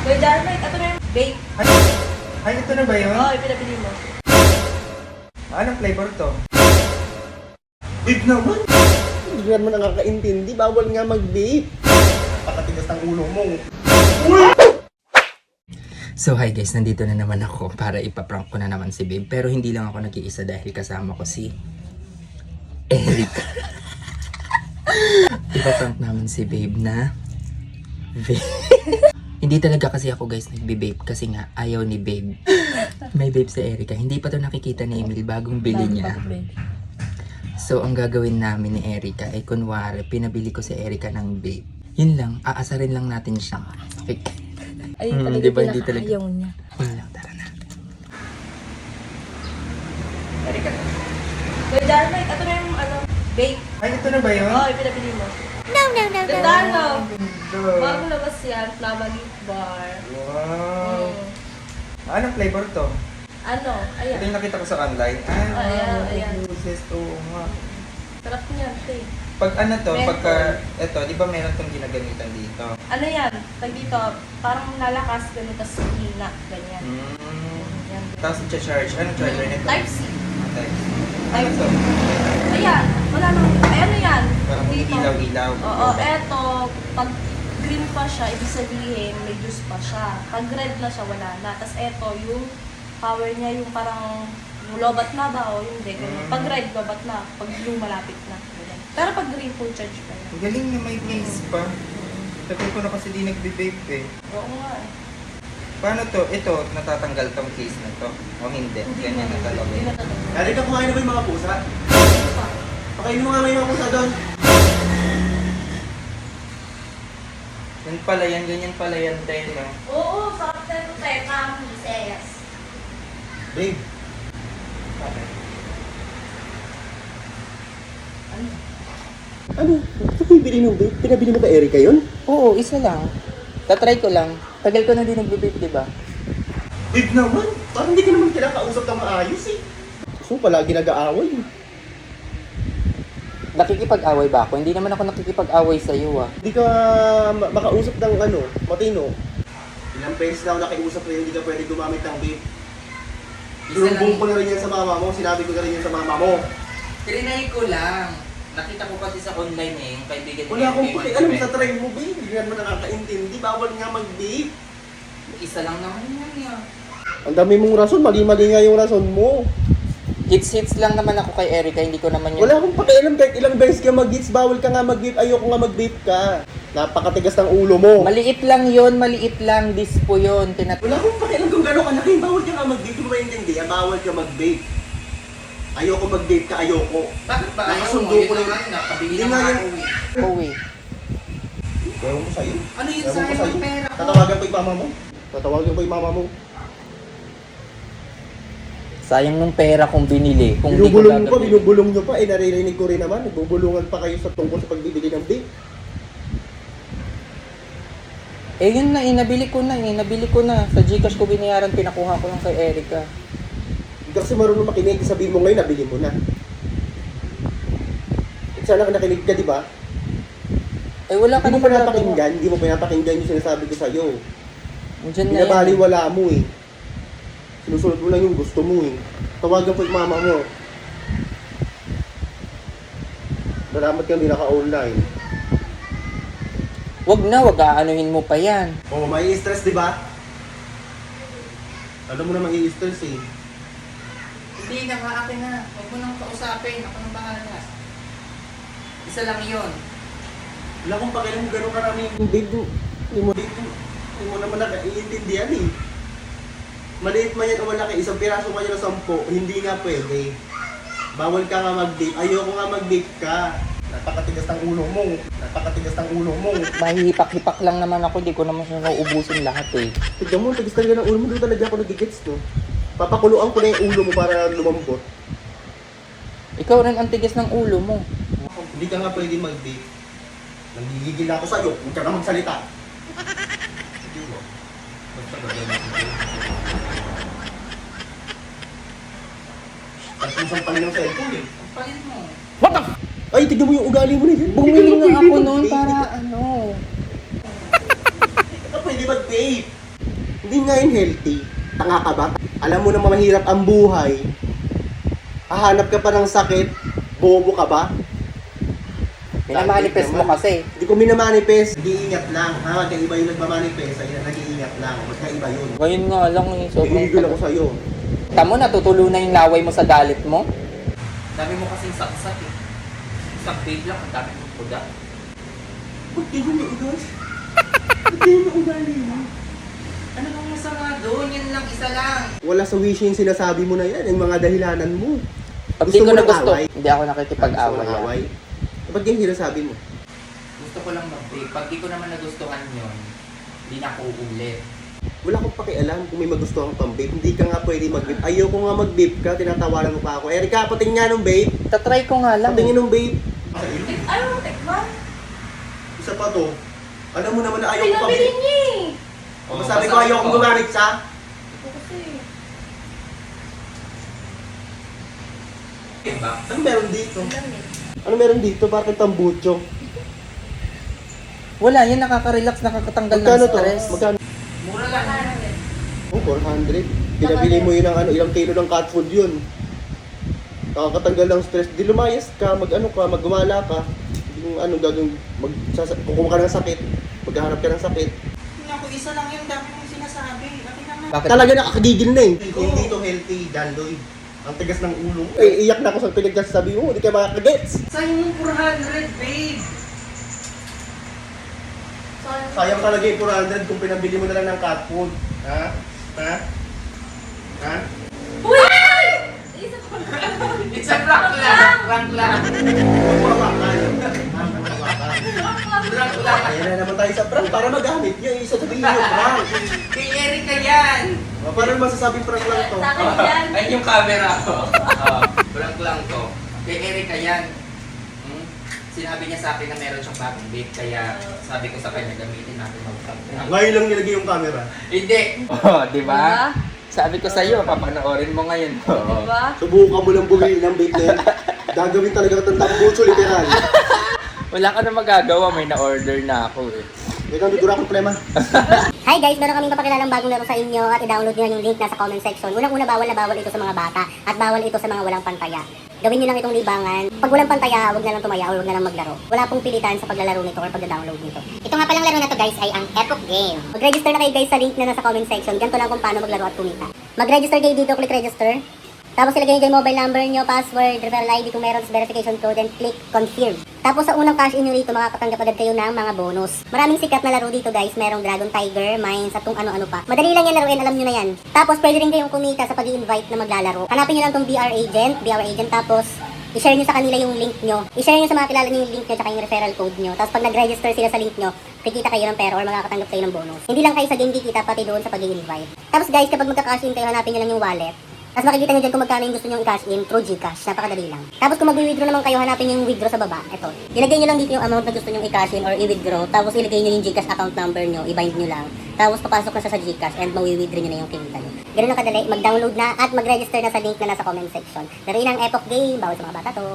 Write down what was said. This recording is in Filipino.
Kuya Jarmel, ito na yung bake. Ay, ito na ba yun? Oo, pinabili mo. Anong flavor to? Babe naman! Hindi naman nakakaintindi. Bawal nga mag-vape. Pakatigas ng ulo mo. So hi guys, nandito na naman ako para ipaprank ko na naman si Babe. Pero hindi lang ako nag-iisa dahil kasama ko si Erica. Ipaprank namin si Babe na vape. Hindi talaga kasi ako guys nagbe-vape kasi nga ayaw ni Babe. May vape si Erica. Hindi pa to nakikita ni Emil, bagong bili niya. So ang gagawin namin ni Erica ay kunwari pinabili ko si Erica ng vape. Yun lang, aasarin lang natin siyang fake. Ayun talaga diba, hindi talaga. ayaw niya. Yun lang, tara na. Erika. Kuya Jarmel, ito na yung bake. Ay, ito na ba yun? Oo, pinabili mo. Ganda, no? Ganda. Bagong labas yan, Flava Gift Bar. Wow. Mm. Anong flavor to? Ano? Ito Ayan. yung nakita ko sa online. Ayan. Uses to nga. Sarap niyan, te. Pag ano to, Menthol. pagka, ito, di ba meron tong ginagamitan dito? Ano yan? Tag dito, parang lalakas, ganun, tas hina, ganyan. Yan. Tapos i-charge. Anong charger nito? Type-C. Type. Ano to? Ayan, wala nang, ay ano yan? Parang Dito. ilaw-ilaw. Oo, eto, pag green pa siya, ibig sabihin may juice pa siya. Pag red na siya, wala na. Tapos eto, yung power niya, yung parang yung lobat na ba o hindi. Ganun. Pag red, lobat na. Pag blue, malapit na. Ganun. Pero pag green, full charge pa yan. Ang galing na may case pa. Tagal ko na kasi di nagbe-vape eh. Oo nga eh. Paano to? Ito, natatanggal tong case na to. O hindi? Ganyan na talaga. Hindi na talaga. Erika, kumain na ba yung mga pusa? Ano pa? Pakainin mo nga may mga pusa doon. Yan pala yan, ganyan pala yan tayo, no? Oo, sarap na ito tayo. Kamuses. Babe, Ano? ano? Ito bibili ng vape? Pinabili mo kay Erika yun? Oo, isa lang. Tatry ko lang. Tagal ko na din nagbe-vape, di ba? Babe naman, parang hindi ka naman kinakausap na maayos eh. So, palagi nag-aaway. Nakikipag-away ba ako? Hindi naman ako nakikipag-away sa iyo ah. Hindi ka makausap ng matino. Ilang beses na ako nakiusap na hindi ka pwede gumamit ng vape. Inumbong ko na rin yan sa mama mo, sinabi ko na rin yan sa mama mo. Trinay ko lang. Nakita ko kasi sa online eh, yung kaibigan Wala akong pakialam sa try mo, babe. Hindi naman nakakaintindi. Bawal nga mag-vape. Isa lang naman yan yan. Ang dami mong rason, mali-mali nga yung rason mo. Hits lang naman ako kay Erica, hindi ko naman yun. Wala akong pakialam kahit ilang beses ka mag-hits, bawal ka nga mag-vape, ayoko nga mag-vape ka. Napakatigas ng ulo mo. Maliit lang yun, maliit lang. Dispo yun. Wala akong pakialam kung gano'n ka laki, bawal ka nga mag-vape, kung maintindihan, bawal ka mag-vape. Ayoko mag-vape ka, ayoko. Bakit ba? Nakasundo ko lang. Nakabili Hindi na nga ako eh. Oo eh. Ewan mo sa'yo. Ano yun Ewan ko sa'yo? sa'yo. Pera ko. Tatawagan ko yung mama mo. Tatawagan ko yung mama mo. Sayang nung pera kong binili. Kung di ko Binubulong mo pa, gagawin. binubulong nyo pa. Eh, naririnig ko rin naman. Nagbubulungan pa kayo sa tungkol sa pagbibili ng vape. Eh yun na eh, nabili ko na. Sa Gcash ko binayaran, pinakuha ko lang kay Erica. Hindi ka kasi marunong makinig. Sabihin mo ngayon, nabili mo na. At sana ka nakinig ka, di ba? Eh wala ka Hindi mo naman nagagawa. pinapakinggan. Hindi mo pinapakinggan yung sinasabi ko sa'yo. Diyan na yan. Binabaliwala mo eh. Sinusunod mo lang yung gusto mo eh. Tawagan ko yung mama mo. Salamat kang hindi naka-online. Wag aanuhin mo pa yan. Oh, may stress, di ba? Alam mo na may stress eh. Hindi na, akin na. Huwag mo nang kausapin. Ako nang bahala. Isa lang yun. Wala akong pakialam kung gano'ng karami yung babe. Hindi mo naman naiintindihan eh. Maliit man yan o malaki, isang piraso man yan o 10, hindi nga pwede. Bawal ka nga mag-vape. Ayoko nga mag-vape ka. Napakatigas ng ulo mo. Mahihipak-hipak lang naman ako. Di ko naman siya nauubusin lahat eh. Tignan mo, tigas talaga ng ulo mo. Doon talaga ako nagigits, no? Papakuluan ko na yung ulo mo para lumambot. Ikaw rin ang tigas ng ulo mo. Hindi ka nga pwede mag-vape. Nanggigigil ako sa'yo. Huwag ka na magsalita. Hindi mo. Basta gagawin mo. At kung saan pala ng cellphone eh. Palit mo. Ay, tignan mo yung ugali mo na yun. Bumili nga ako noon para ano. Hindi ka pwede mag-vape. Hindi nga yun healthy. Tanga ka ba? Alam mo na mahirap ang buhay. Hahanap ka pa ng sakit. Bobo ka ba? Minamanifest mo kasi. Hindi ko minamanifest. Nag-iingat lang. Ha? Magkaiba yung nagmamanifest. Ayun, nag-iingat lang. Magkaiba yun. Ngayon nga lang eh. Pinigil ako sa'yo. Tamo, natutulo na yung laway mo sa galit mo. Dami mo kasing saksak eh. Isang babe lang, ang dami mong puda. Ba't ganyan yung ugali? Ba't ganyan yung ugali mo? Ano bang masama doon? Yan lang, isa lang. Wala sa wish yung sinasabi mo na yan. Yung mga dahilanan mo. Pag Gusto di ko mo na ng gusto, away? hindi ako Gusto nakikipag-away. mo ng away? Ba't ganyan sinasabi mo? Gusto ko lang mag-babe. Pag di ko naman nagustuhan yun, hindi na ako uulit. Wala akong pakialam kung may magustuhan kang pang-babe. Hindi ka nga pwede mag-babe. Ayoko nga mag-babe ka, tinatawanan mo pa ako. Erika, patingin nga nung babe. Tatry ko nga lang. Patingin nung babe. Ano, tekman? Isa pa to. Alam mo naman na ayaw ko Pinabili pang-babe. niya eh. Sabi ko ayaw kong gumamit sa. Ito kasi. Diba? Ano meron dito? Alam eh. Ano meron dito? Bakit tambucho? Wala, yan nakaka-relax, nakakatanggal ng Magkano to? stress. Magkano? Mura lang. Oh, 400. Pinabili mo yun ng ano, ilang kilo ng cat food yun. Nakakatanggal ng stress. Di lumayas ka, maggumala ka. Yung ano gagawin, kukuha ka ng sakit. Maghahanap ka ng sakit. Naku, isa lang yung dami mong sinasabi. Akin naman. Bakit? Talaga nakakagigil na eh. Hindi to healthy, Dandoy. Ang tigas ng ulo. Eh, iyak na ako sa pinagsasabi mo, hindi ka makakagets. Sayang yung 400, babe. Sayang talaga yung 400 kung pinabili mo na lang ng cat food. Ha? Ha? Ha? Uy! It's a prank lang. Prank lang. Huwag mo hawakan. Ha? Huwag mo hawakan. Prank lang. Ayan na naman tayo sa prank para magamit niya. Isasabihin niyo prank. Kay Erika yan. Parang masasabing prank lang to. Sa akin yan. Ay, yung camera ko. Prank lang to. Kay Erika yan. Sinabi niya sa akin na meron siyang bagong vape, kaya sabi ko sa kanya gamitin natin mag-prank. Ngayon lang nilagay yung camera. Hindi. Oh, di Diba? ba? Sabi ko sa iyo, papanoorin mo ngayon. Diba? Subukan mo lang bumili ng vape na yan. Gagawin talaga ng tambucho, literal. Wala ka na magagawa, may na-order na ako eh. Ikaw, dudura akong problema. Hi guys, meron kaming papakilalang bagong laro sa inyo at i-download nyo yung link nasa comment section. Unang-una, bawal na bawal ito sa mga bata at bawal ito sa mga walang pantaya. Gawin nyo lang itong libangan. Pag walang pantaya, huwag na lang tumaya o huwag na lang maglaro. Wala pong pilitan sa paglalaro nito or pagda-download nito. Ito nga palang laro na to guys ay ang Epoch Game. Mag-register na kayo guys sa link na nasa comment section. Ganito lang kung paano maglaro at kumita. Mag-register kayo dito, click register. Tapos ilagay nyo yung mobile number nyo, password, referral ID kung meron, verification code, and click confirm. Tapos sa unang cash in nyo dito, makakatanggap agad kayo ng mga bonus. Maraming sikat na laro dito guys, merong Dragon Tiger, Mines, at kung ano-ano pa. Madali lang yan laruin, alam nyo na yan. Tapos pwede rin kayong kumita sa pag-i-invite na maglalaro. Hanapin nyo lang tong BR Agent, tapos i-share nyo sa kanila yung link nyo. I-share nyo sa mga kilala nyo yung link nyo tsaka yung referral code nyo. Tapos pag nag-register sila sa link nyo, kikita kayo ng pera or makakatanggap kayo ng bonus. Hindi lang kayo sa game kikita, pati doon sa pag-i-invite. Tapos guys, kapag magka-cash in kayo, hanapin nyo lang yung wallet. Tapos makikita nyo dyan kung magkano yung gusto nyo i-cash in through Gcash. Napakadali lang. Tapos kung mag-withdraw naman kayo, hanapin nyo yung withdraw sa baba. Ito. Ilagay nyo lang dito yung amount na gusto nyo i-cash in or i-withdraw. Tapos ilagay nyo yung Gcash account number nyo, i-bind nyo lang. Tapos papasok na siya sa Gcash and mawi-withdraw nyo na yung kinita nyo. Ganun lang kadali. Mag-download na at mag-register na sa link na nasa comment section. Laruin ang Epoch Game. Bawal sa mga bata to.